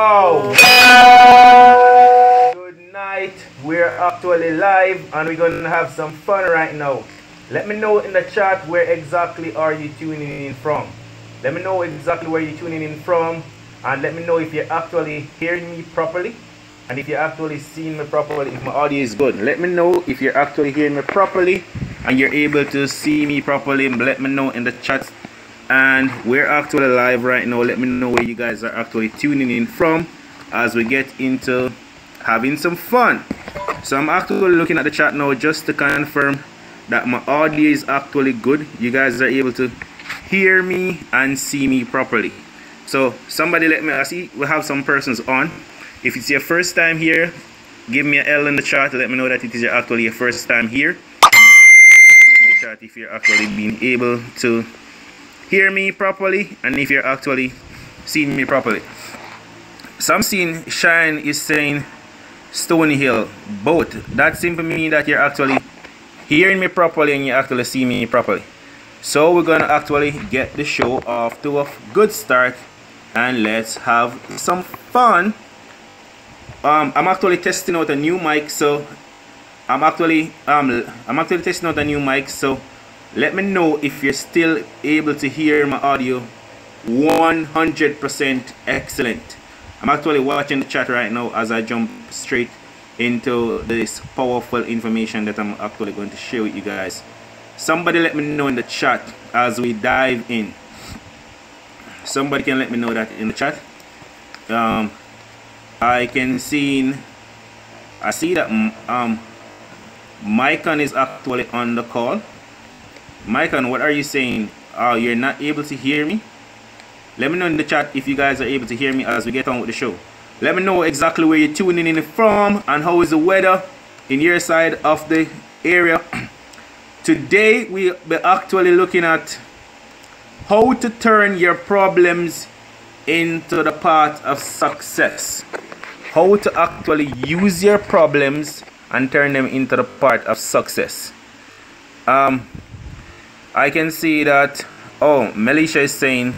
Wow! Good night. We're actually live and we're gonna have some fun right now. Let me know in the chat where exactly are you tuning in from. Let me know exactly where you're tuning in from, and let me know if you're actually hearing me properly and if you're actually seeing me properly, if my audio is good. Let me know if you're actually hearing me properly and you're able to see me properly. Let me know in the chat. And we're actually live right now. Let me know where you guys are actually tuning in from as we get into having some fun. So I'm actually looking at the chat now just to confirm that my audio is actually good. You guys are able to hear me and see me properly. So somebody let me, I see we have some persons on. If it's your first time here, give me an L in the chat to let me know that it is actually your first time here. In the chat if you're actually being able to hear me properly and if you're actually seeing me properly. So I'm seeing Shine is saying Stony Hill, both. That simply means that you're actually hearing me properly and you actually see me properly. So we're gonna actually get the show off to a good start and let's have some fun. I'm actually testing out a new mic, so I'm actually testing out a new mic, so let me know if you're still able to hear my audio 100% excellent. I'm actually watching the chat right now as I jump straight into this powerful information that I'm actually going to share with you guys. Somebody let me know in the chat as we dive in. Somebody can let me know that in the chat. I see that Mycon is actually on the call. Mycon, what are you saying? You're not able to hear me? Let me know in the chat if you guys are able to hear me as we get on with the show. Let me know exactly where you're tuning in from and how is the weather in your side of the area. Today we'll be actually looking at how to turn your problems into the path of success. How to actually use your problems and turn them into the part of success. I can see that, Melisha is saying,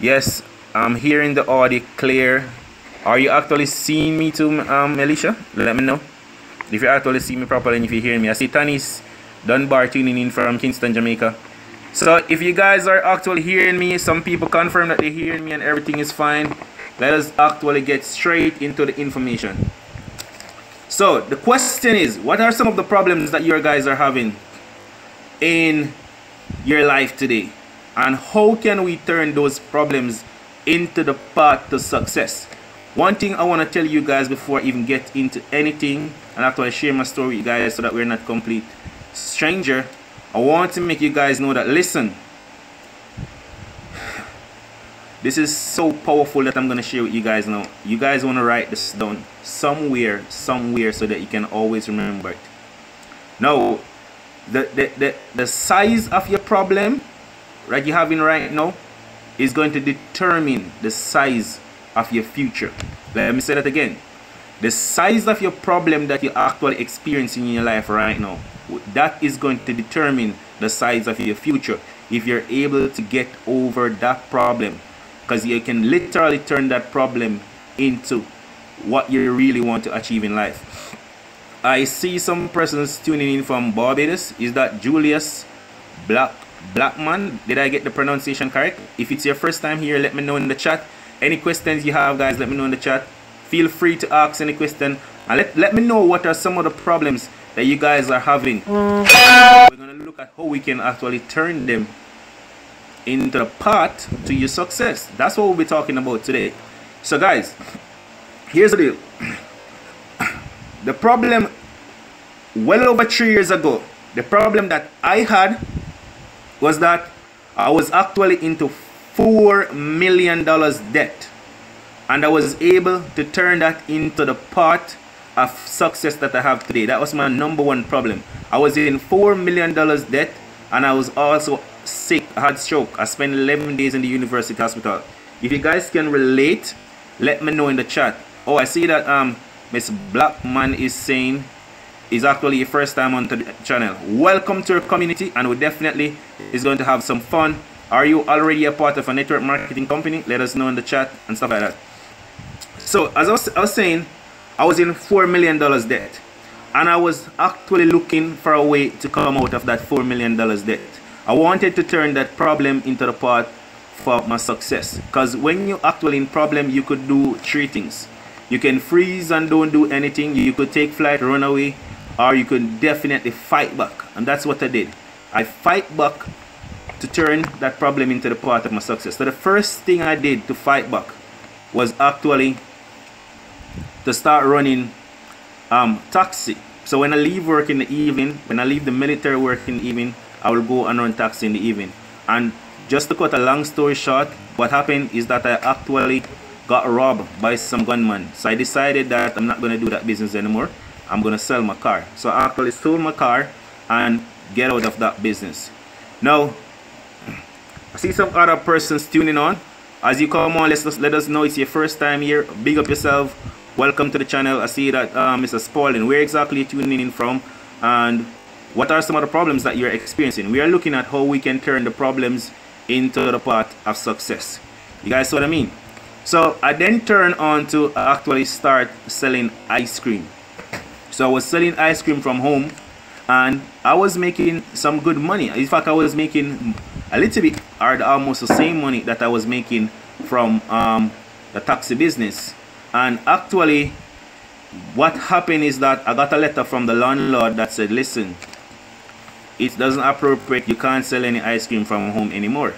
yes, I'm hearing the audio clear. Are you actually seeing me too, Melisha? Let me know if you actually see me properly and if you're hearing me. I see Tanis Dunbar tuning in from Kingston, Jamaica. So if you guys are actually hearing me, some people confirm that they're hearing me and everything is fine. Let us actually get straight into the information. So the question is, what are some of the problems that your guys are having in your life today? And how can we turn those problems into the path to success? One thing I want to tell you guys before I even get into anything and actually share my story with you guys so that we're not complete stranger, I want to make you guys know that, listen, this is so powerful that I'm going to share with you guys now. You guys want to write this down somewhere so that you can always remember it. Now, the size of your problem that you're having right now is going to determine the size of your future. Let me say that again. The size of your problem that you're actually experiencing in your life right now, that is going to determine the size of your future. If you're able to get over that problem, because you can literally turn that problem into what you really want to achieve in life. I see some persons tuning in from Barbados. Is that Julius Blackman? Did I get the pronunciation correct? If it's your first time here, let me know in the chat. Any questions you have, guys, let me know in the chat. Feel free to ask any question. And let me know what are some of the problems that you guys are having. We're going to look at how we can actually turn them into the path to your success. That's what we'll be talking about today. So guys, here's the deal. The problem, well over 3 years ago, the problem that I had was that I was actually into $4 million debt, and I was able to turn that into the path of success that I have today. That was my number one problem. I was in $4 million debt, and I was also sick. I had stroke. I spent 11 days in the university hospital. If you guys can relate, let me know in the chat. Oh, I see that Miss Blackman is saying is actually your first time on the channel. Welcome to our community, and we definitely is going to have some fun. Are you already a part of a network marketing company? Let us know in the chat and stuff like that. So as I was saying, I was in $4 million debt, and I was actually looking for a way to come out of that $4 million debt. I wanted to turn that problem into the part for my success, because when you actually in problem, you could do three things. You can freeze and don't do anything, you could take flight, run away, or you could definitely fight back. And that's what I did. I fight back to turn that problem into the part of my success. So the first thing I did to fight back was actually to start running taxi. So when I leave work in the evening, when I leave the military work in the evening, I will go and run taxi in the evening. And just to cut a long story short, what happened is that I actually got robbed by some gunmen. So I decided that I'm not going to do that business anymore. I'm going to sell my car. So I actually sold my car and get out of that business. Now, I see some other persons tuning on. As you come on, let us know it's your first time here. Big up yourself. Welcome to the channel. I see that Mr. Spalding, where exactly are you tuning in from? And what are some of the problems that you're experiencing? We are looking at how we can turn the problems into the part of success. You guys see what I mean? So I then turned on to actually start selling ice cream. So I was selling ice cream from home, and I was making some good money. In fact, I was making a little bit, or almost the same money that I was making from the taxi business. And actually, what happened is that I got a letter from the landlord that said, listen, it doesn't appropriate, you can't sell any ice cream from home anymore.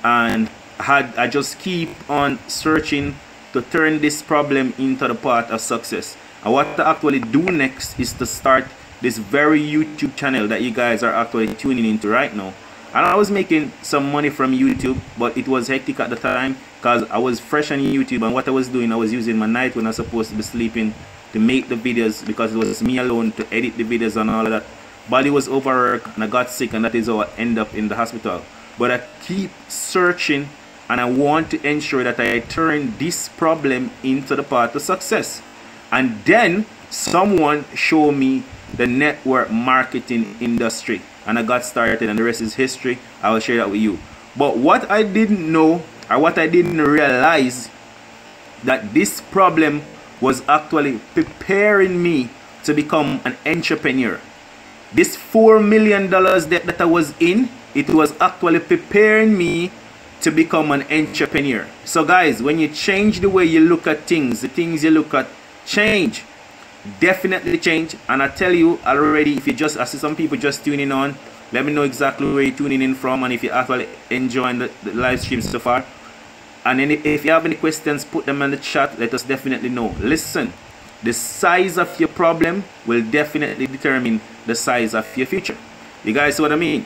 And I just keep on searching to turn this problem into the part of success. And what I actually do next is to start this very YouTube channel that you guys are actually tuning into right now. And I was making some money from YouTube, but it was hectic at the time because I was fresh on YouTube, and what I was doing, I was using my night when I was supposed to be sleeping to make the videos, because it was me alone to edit the videos and all of that. Body was overworked and I got sick, and that is how I end up in the hospital. But I keep searching, and I want to ensure that I turn this problem into the part of success. And then someone showed me the network marketing industry, and I got started, and the rest is history. I will share that with you. But what I didn't know, or what I didn't realize, that this problem was actually preparing me to become an entrepreneur. This $4 million debt that I was in, it was actually preparing me to become an entrepreneur. So guys, when you change the way you look at things, the things you look at change. Definitely change. And I tell you already, if you just, I see some people just tuning on, let me know exactly where you're tuning in from, and if you're actually enjoying the live stream so far. And then if you have any questions, put them in the chat. Let us definitely know. Listen, the size of your problem will definitely determine the size of your future. You guys see what I mean?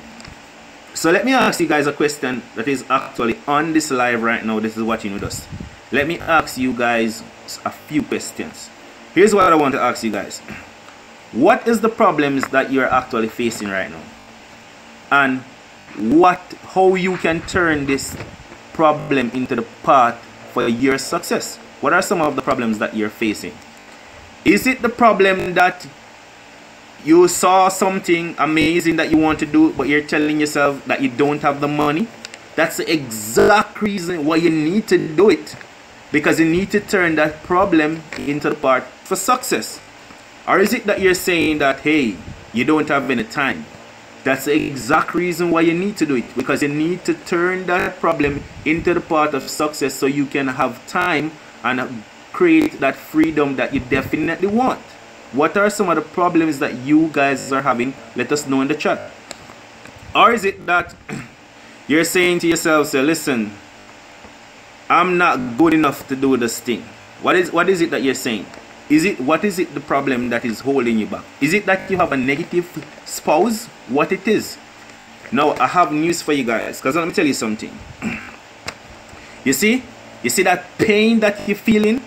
So let me ask you guys a question that is actually on this live right now. This is watching with us. Let me ask you guys a few questions. Here's what I want to ask you guys. What is the problems that you're actually facing right now? And how you can turn this problem into the path for your success? What are some of the problems that you're facing? Is it the problem that you saw something amazing that you want to do, but you're telling yourself that you don't have the money? That's the exact reason why you need to do it, because you need to turn that problem into the part for success. Or is it that you're saying that, hey, you don't have any time? That's the exact reason why you need to do it, because you need to turn that problem into the part of success so you can have time and create that freedom that you definitely want. What are some of the problems that you guys are having? Let us know in the chat. Or is it that you're saying to yourself, say, listen, I'm not good enough to do this thing? What is it that you're saying? What is it the problem that is holding you back? Is it that you have a negative spouse? What it is? Now I have news for you guys, because let me tell you something. You see that pain that you're feeling?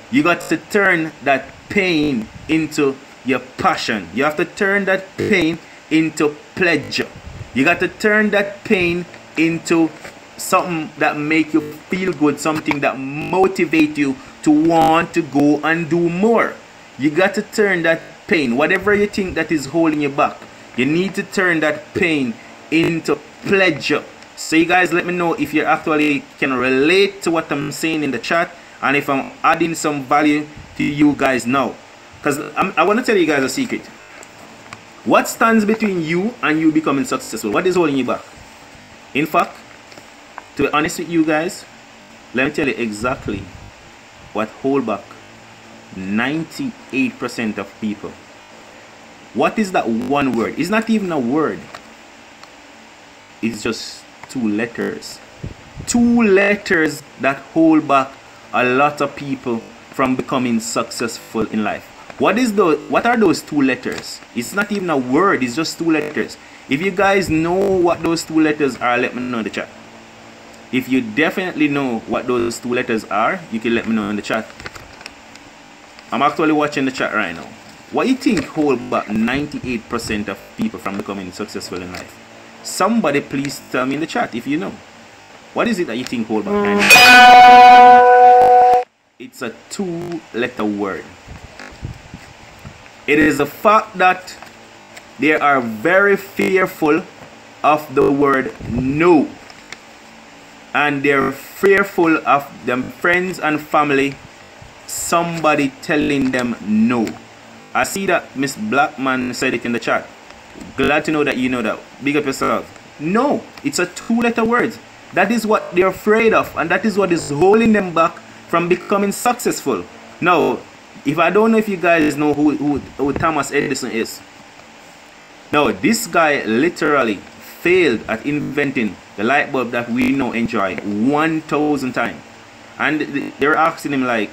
You got to turn that pain into your passion. You have to turn that pain into pleasure. You got to turn that pain into something that make you feel good, something that motivate you to want to go and do more. You got to turn that pain, whatever you think that is holding you back, you need to turn that pain into pleasure. So you guys let me know if you actually can relate to what I'm saying in the chat, and if I'm adding some value to you guys now. Because I want to tell you guys a secret. What stands between you and you becoming successful? What is holding you back? In fact, to be honest with you guys, let me tell you exactly what hold back 98% of people. What is that one word? It's not even a word. It's just 2 letters. 2 letters that hold back a lot of people from becoming successful in life. What are those 2 letters? It's not even a word, it's just 2 letters. If you guys know what those 2 letters are, let me know in the chat. If you definitely know what those 2 letters are, you can let me know in the chat. I'm actually watching the chat right now. What do you think hold back 98% of people from becoming successful in life? Somebody please tell me in the chat if you know. What is it that you think hold back 98%? It's a 2-letter word. It is the fact that they are very fearful of the word no. And they're fearful of them friends and family, somebody telling them no. I see that Miss Blackman said it in the chat. Glad to know that you know that. Big up yourself. No, it's a 2-letter word. That is what they're afraid of, and that is what is holding them back from becoming successful. Now, if I don't know if you guys know who Thomas Edison is. No, this guy literally failed at inventing the light bulb that we now enjoy 1,000 times. And they're asking him like,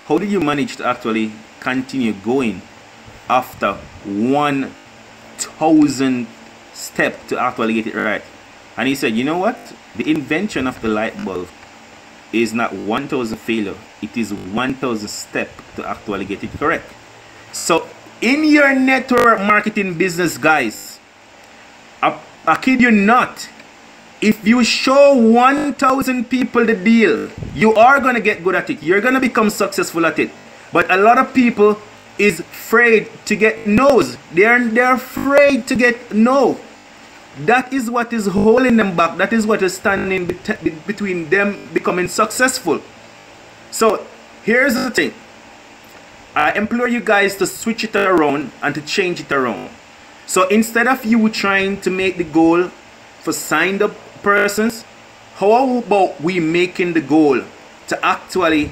how did you manage to actually continue going after 1,000 steps to actually get it right? And he said, you know what? The invention of the light bulb is not 1,000 failure. It is 1,000 steps to actually get it correct. So in your network marketing business, guys, I kid you not, if you show 1,000 people the deal, you are going to get good at it. You're going to become successful at it. But a lot of people is afraid to get no's. They're afraid to get no. That is what is holding them back. That is what is standing between them becoming successful. So here's the thing. I implore you guys to switch it around and to change it around. So instead of you trying to make the goal for signed up persons, how about we making the goal to actually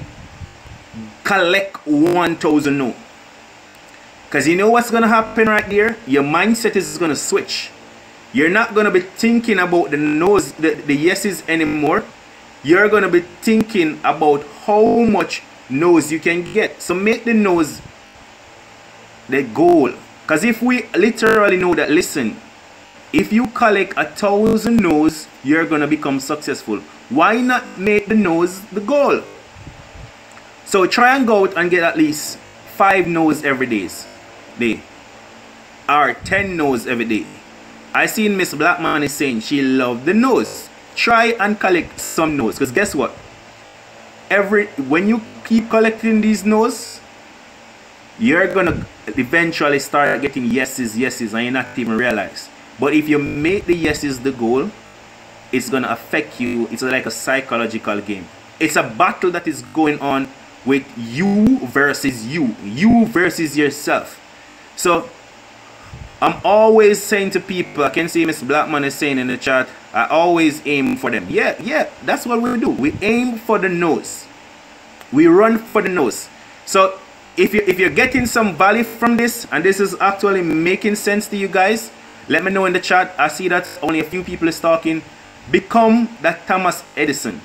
collect 1,000 no? Because you know what's going to happen right there? Your mindset is going to switch. You're not going to be thinking about the no's, the yeses anymore. You're going to be thinking about how much no's you can get. So make the no's the goal. Because if we literally know that, listen, if you collect 1,000 no's, you're going to become successful. Why not make the no's the goal? So try and go out and get at least 5 no's every day. Or 10 no's every day. I seen Miss Blackman is saying she loved the no's. Try and collect some no's. Because guess what? When you keep collecting these no's, you're gonna eventually start getting yeses, and you not even realize. But if you make the yeses the goal, it's gonna affect you. It's like a psychological game. It's a battle that is going on with you versus you versus yourself. So I'm always saying to people, I can see Miss Blackman is saying in the chat, I always aim for them. Yeah, that's what we do. We aim for the nose. We run for the nose. So if you're getting some value from this, and this is actually making sense to you guys, let me know in the chat. I see that only a few people is talking. Become that Thomas Edison.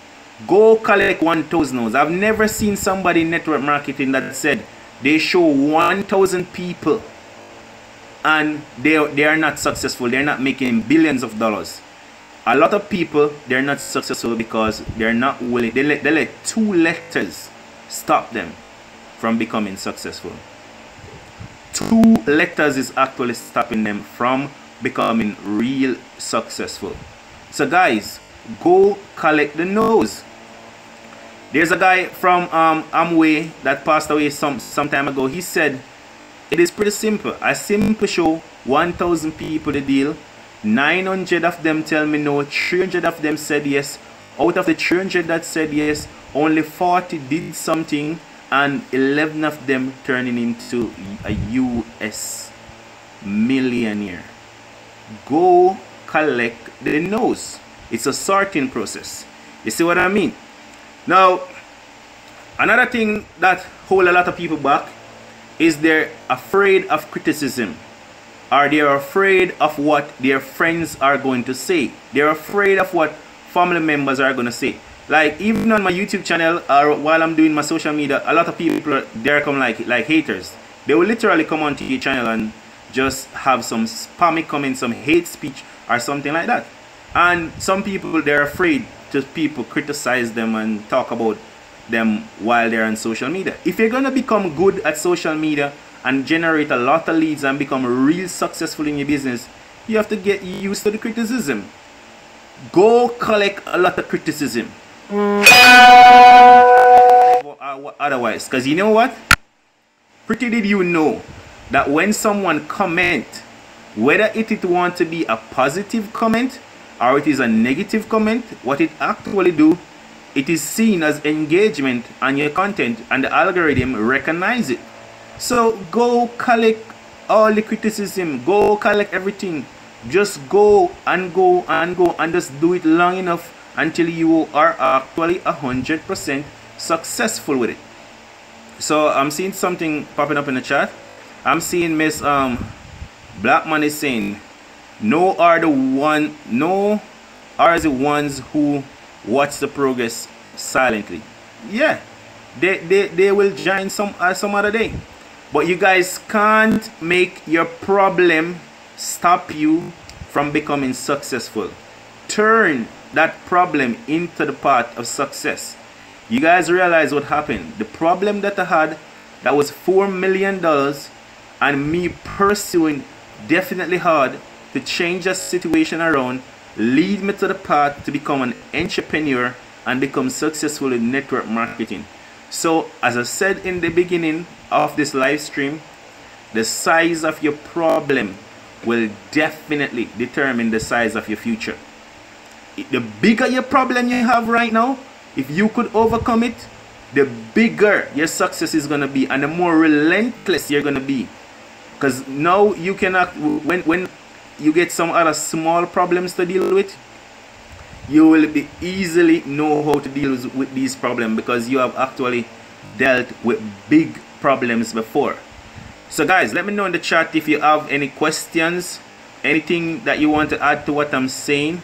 Go collect 1,000 no's. I've never seen somebody in network marketing that said they show 1,000 people and they are not successful. They're not making billions of dollars. A lot of people, they're not successful because they're not willing. They let 2 letters stop them from becoming successful. 2 letters is actually stopping them from becoming real successful. So guys, go collect the no's. There's a guy from Amway that passed away some time ago. He said, it is pretty simple. I simply show 1,000 people the deal. 900 of them tell me no. 300 of them said yes. Out of the 300 that said yes, only 40 did something, and 11 of them turning into a US millionaire. Go collect the no's. It's a sorting process. You see what I mean? Now, another thing that hold a lot of people back is they're afraid of criticism, or they're afraid of what their friends are going to say. They're afraid of what family members are going to say. Like, even on my YouTube channel, or while I'm doing my social media, a lot of people there come like haters. They will literally come onto your channel and just have some spammy comments, some hate speech or something like that. And some people, they're afraid to people criticize them and talk about them while they're on social media. If you're gonna become good at social media and generate a lot of leads and become real successful in your business, you have to get used to the criticism. Go collect a lot of criticism. Otherwise, because you know what? Pretty did you know that when someone comment, whether it want to be a positive comment or it is a negative comment, what it actually do, it is seen as engagement on your content and the algorithm recognize it. So go collect all the criticism, go collect everything. Just go and go and go and just do it long enough until you are actually 100% successful with it. So I'm seeing something popping up in the chat. I'm seeing Miss Blackman is saying, no are the ones who watch the progress silently. Yeah, they will join some other day. But you guys can't make your problem stop you from becoming successful. Turn that problem into the path of success. You guys realize what happened? The problem that I had, that was $4 million, and me pursuing definitely hard to change that situation around, lead me to the path to become an entrepreneur and become successful in network marketing. So as I said in the beginning of this live stream, the size of your problem will definitely determine the size of your future. The bigger your problem you have right now, if you could overcome it, the bigger your success is going to be and the more relentless you're going to be. Because now you cannot, when you get some other small problems to deal with, you will be easily know how to deal with these problems because you have actually dealt with big problems before. So guys, let me know in the chat if you have any questions, anything that you want to add to what I'm saying,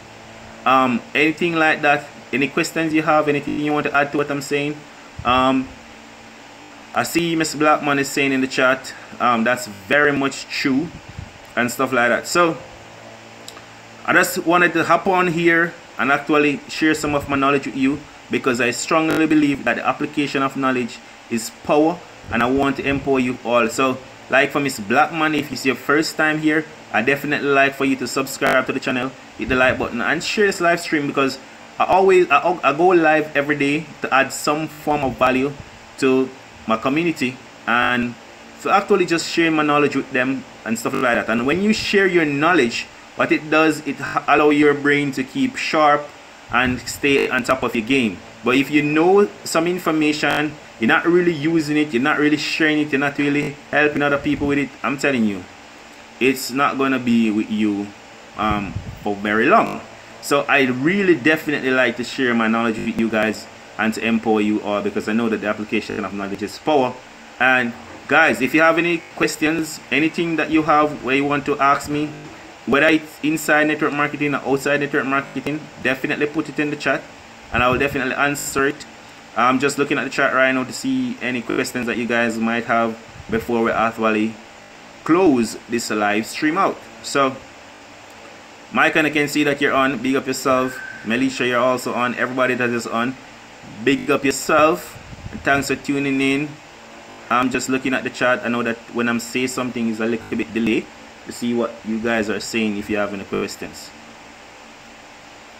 anything like that, any questions you have, anything you want to add to what I'm saying. I see Miss Blackman is saying in the chat, that's very much true and stuff like that. So I just wanted to hop on here and actually share some of my knowledge with you because I strongly believe that the application of knowledge is power and I want to empower you all. So like for Miss Blackman, if it's your first time here, I definitely like for you to subscribe to the channel, hit the like button and share this live stream because I go live every day to add some form of value to my community and to actually just share my knowledge with them and stuff like that. And when you share your knowledge, what it does, it allows your brain to keep sharp and stay on top of your game. But if you know some information, you're not really using it, you're not really sharing it, you're not really helping other people with it, I'm telling you, it's not going to be with you for very long. So I really definitely like to share my knowledge with you guys and to empower you all because I know that the application of knowledge is power. And guys, if you have any questions, anything that you have where you want to ask me, whether it's inside network marketing or outside network marketing, definitely put it in the chat and I will definitely answer it. I'm just looking at the chat right now to see any questions that you guys might have before we actually close this live stream out. So Mike, and I can see that you're on. Big up yourself. Melisha, you're also on. Everybody that is on, big up yourself. And thanks for tuning in. I'm just looking at the chat. I know that when I'm saying something is a little bit delayed to see what you guys are saying if you have any questions.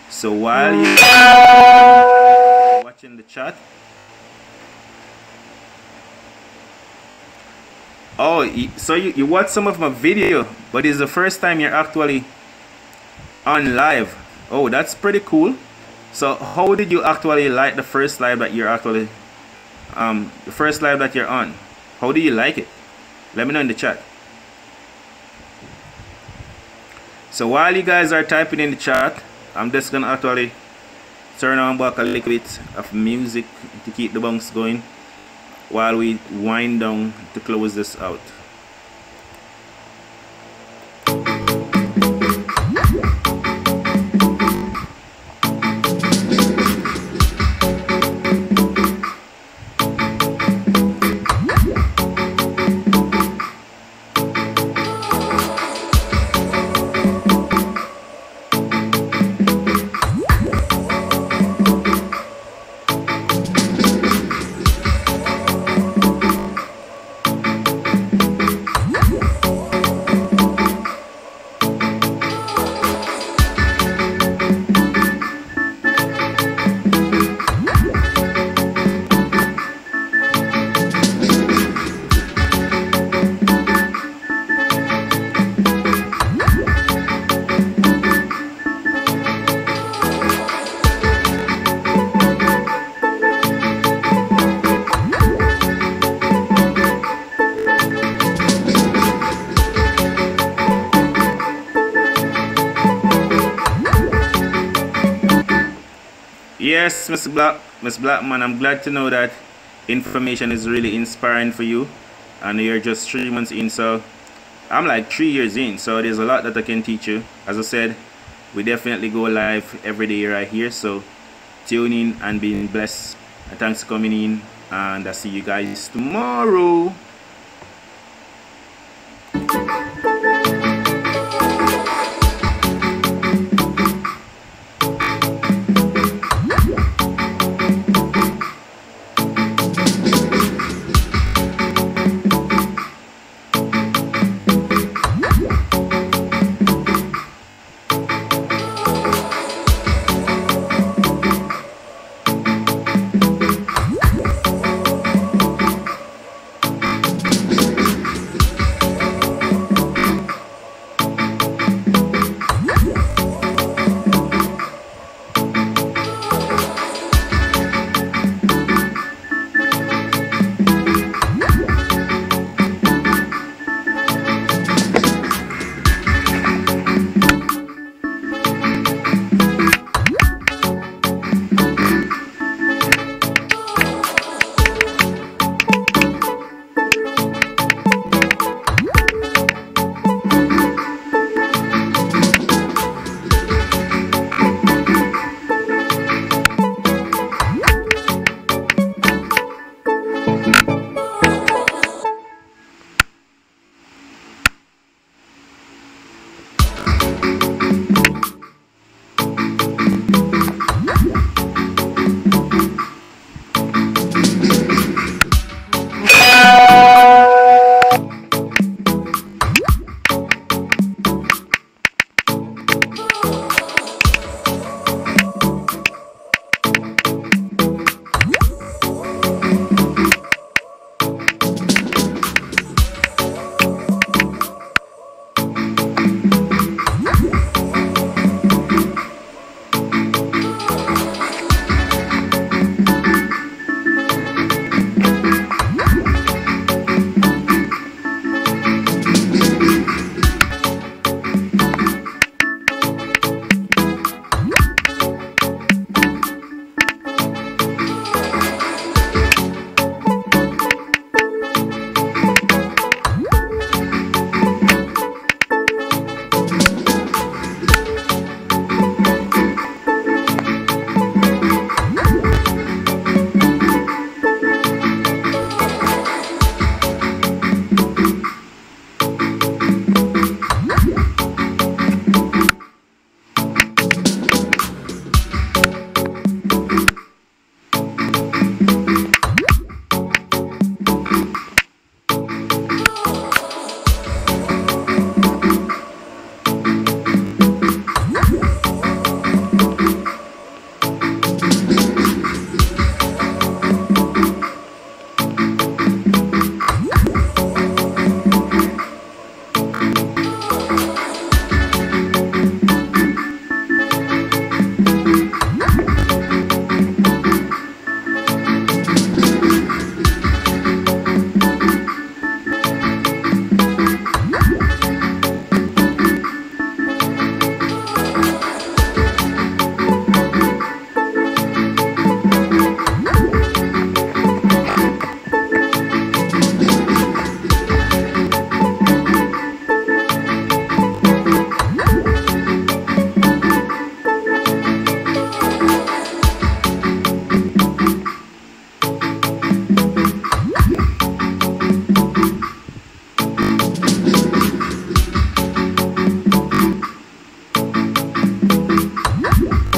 So while you're watching the chat, oh, so you watch some of my video, but it's the first time you're actually on live. Oh, that's pretty cool. So how did you actually like the first live that you're actually the first live that you're on? How do you like it? Let me know in the chat. So while you guys are typing in the chat, I'm just gonna actually turn on back a little bit of music to keep the bounce going while we wind down to close this out. Yes, Miss Blackman, I'm glad to know that information is really inspiring for you, and you're just 3 months in, so I'm like 3 years in, so there's a lot that I can teach you. As I said, we definitely go live every day right here, so tune in and be blessed. And thanks for coming in, and I'll see you guys tomorrow.